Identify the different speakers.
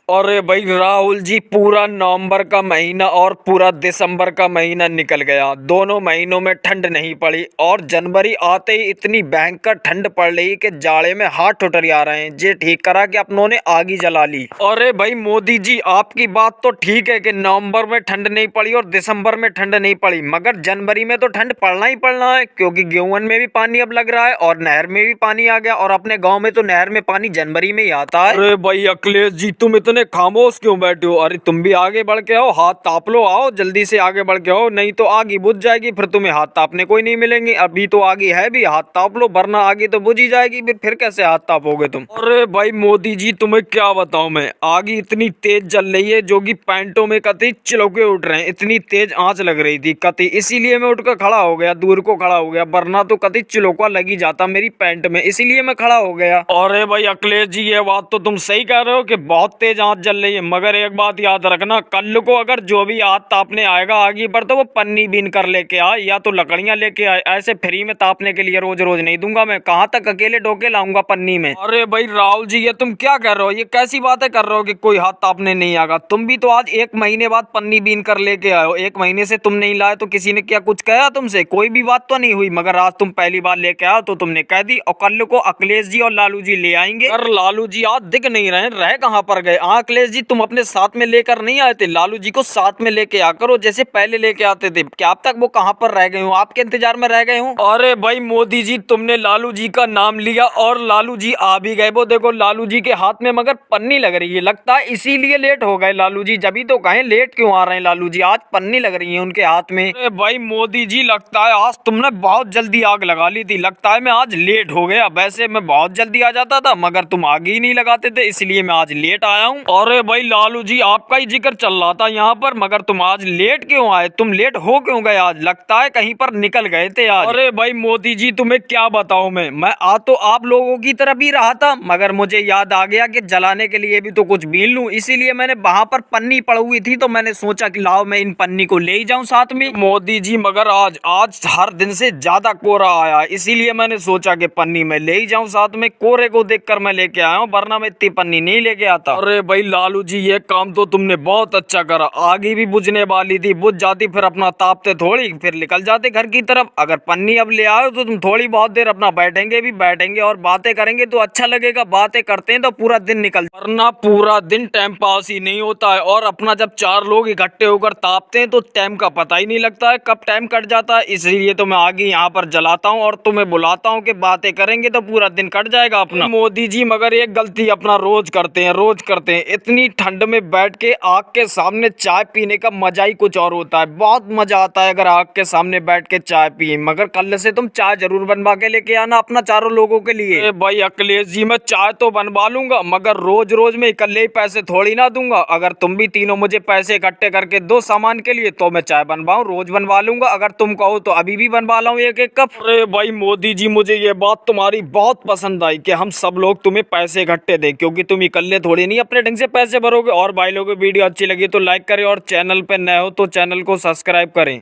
Speaker 1: अरे भाई राहुल जी, पूरा नवंबर का महीना और पूरा दिसंबर का महीना निकल गया। दोनों महीनों में ठंड नहीं पड़ी और जनवरी आते ही इतनी भयंकर ठंड पड़ रही कि जाड़े में हाथ ठुठुरिया रहे हैं। जे ठीक करा कि अपनों ने आग ही जला ली। अरे भाई मोदी जी, आपकी बात तो ठीक है कि नवंबर में ठंड नहीं पड़ी और दिसंबर में ठंड नहीं पड़ी, मगर जनवरी में तो ठंड पड़ना ही पड़ना है, क्योंकि गेहूं में भी पानी अब लग रहा है और नहर में भी पानी आ गया। और अपने गाँव में तो नहर में पानी जनवरी में ही आता है। अरे भाई अखिलेश जी, तुम इतने खामोश क्यों बैठे हो? अरे तुम भी आगे बढ़ के आओ, हाथ ताप लो, आओ जल्दी से आगे बढ़ के आओ, नहीं तो आग ही बुझ जाएगी। फिर तुम्हें हाथ तापने कोई नहीं मिलेंगे। अभी तो आगे है भी, हाथ ताप लो, वरना आगे तो बुझ ही जाएगी। फिर कैसे हाथ तापोगे तुम? अरे भाई मोदी जी, तुम्हें क्या बताऊं मैं, आग इतनी तेज जल रही है जो कि पैंटों में कति चिलके उठ रहे हैं। इतनी तेज आंच लग रही थी कति, इसीलिए मैं उठकर खड़ा हो गया, दूर को खड़ा हो गया, वरना तो कति चिलका लगी जाता मेरी पैंट में, इसीलिए मैं खड़ा हो गया। अरे भाई अखिलेश जी, ये बात तो तुम सही कह रहे हो कि बहुत तेज आंच जल रही है, मगर एक बात याद रखना, कल को अगर जो भी हाथ तापने आएगा आगे पर, तो वो पन्नी बीन कर लेके आए या तो लकड़ियां लेके आए। ऐसे फ्री में तापने के लिए रोज रोज नहीं दूंगा मैं। कहाँ तक अकेले ढोके लाऊंगा पन्नी में? अरे भाई राहुल जी, ये तुम क्या कर रहे हो? ये कैसी बातें कर रहे हो कि कोई हाथ तापने नहीं आएगा? तुम भी तो आज 1 महीने बाद पन्नी बीन कर लेके आए हो। 1 महीने से तुम नहीं लाए तो किसी ने क्या कुछ कहा तुमसे? कोई भी बात तो नहीं हुई, मगर आज तुम पहली बार लेके आओ तो तुमने कह दी। और कल को अखिलेश जी और लालू जी ले आएंगे। और लालू जी आज दिख नहीं रहे कहाँ पर गए? अखिलेश जी, तुम अपने साथ में लेकर नहीं आए थे? लालू जी को साथ में लेके आ करो, जैसे पहले लेके आते थे। क्या अब तक वो कहाँ पर रह गए हो? आपके इंतजार में रह गए हो? अरे भाई मोदी जी, तुमने लालू जी का नाम लिया और लालू जी आ भी गए। वो देखो लालू जी के हाथ में मगर पन्नी लग रही है, लगता है इसीलिए लेट हो गए लालू जी। जब तो कहें लेट क्यों आ रहे हैं लालू जी? आज पन्नी लग रही है उनके हाथ में। अरे भाई मोदी जी, लगता है आज तुमने बहुत जल्दी आग लगा ली थी। लगता है मैं आज लेट हो गया। वैसे मैं बहुत जल्दी आ जाता था, मगर तुम आग ही नहीं लगाते थे, इसलिए मैं आज लेट आया हूँ। अरे भाई लालू जी, आपका ही जिक्र चल रहा था यहाँ पर, मगर तुम आज लेट क्यों आए? तुम लेट हो क्यों गए आज? लगता है कहीं पर निकल गए थे आज। अरे भाई मोदी जी, तुम्हें क्या बताऊं मैं आ तो आप लोगों की तरफ ही रहा था, मगर मुझे याद आ गया कि जलाने के लिए भी तो कुछ बीन लूं, इसीलिए मैंने वहां पर पन्नी पड़ी हुई थी, तो मैंने सोचा कि लाओ मैं इन पन्नी को ले जाऊं साथ में। मोदी जी, मगर आज हर दिन से ज्यादा कोहरा आया, इसीलिए मैंने सोचा कि पन्नी में ले ही जाऊं साथ में। कोहरे को देखकर मैं लेके आया हूँ, वरना मैं इतनी पन्नी नहीं लेके आता। अरे भाई लालू जी, ये काम तो तुमने बहुत अच्छा करा। आगे भी बुझने वाली थी, बुझ जाती, फिर अपना तापते थोड़ी, फिर निकल जाते घर की तरफ। अगर पन्नी अब ले आओ तो तुम थोड़ी बहुत देर अपना बैठेंगे और बातें करेंगे तो अच्छा लगेगा। बातें करते हैं तो पूरा दिन निकल, वरना पूरा दिन टाइम पास ही नहीं होता है। और अपना जब 4 लोग इकट्ठे होकर तापते हैं तो टाइम का पता ही नहीं लगता है कब टाइम कट जाता है। इसलिए तो मैं आगे यहाँ पर जलाता हूँ और तुम्हें बुलाता हूँ कि बातें करेंगे तो पूरा दिन कट जाएगा अपना। मोदी जी, मगर एक गलती अपना रोज करते हैं। इतनी ठंड में बैठ के आग के सामने चाय पीने का मजा ही कुछ और होता है। बहुत मजा आता है अगर आग के सामने बैठ के चाय पिए। मगर कल से तुम चाय जरूर बनवा के लेके आना अपना 4 लोगों के लिए। भाई अखिलेश जी, मैं चाय तो बनवा लूंगा, मगर रोज रोज में इकल्ले ही पैसे थोड़ी ना दूंगा। अगर तुम भी तीनों मुझे पैसे इकट्ठे करके दो सामान के लिए, तो मैं चाय बनवाऊं, रोज बनवा लूंगा। अगर तुम कहो तो अभी भी बनवा लाऊं 1-1 कप। अरे भाई मोदी जी, मुझे ये बात तुम्हारी बहुत पसंद आई कि हम सब लोग तुम्हें पैसे इकट्ठे दें, क्योंकि तुम इकल्ले थोड़ी नहीं अपने ढंग से पैसे भरोगे। और भाई लोगों को वीडियो अच्छी लगी तो लाइक करें, और चैनल पे नए हो तो चैनल को सब्सक्राइब करें।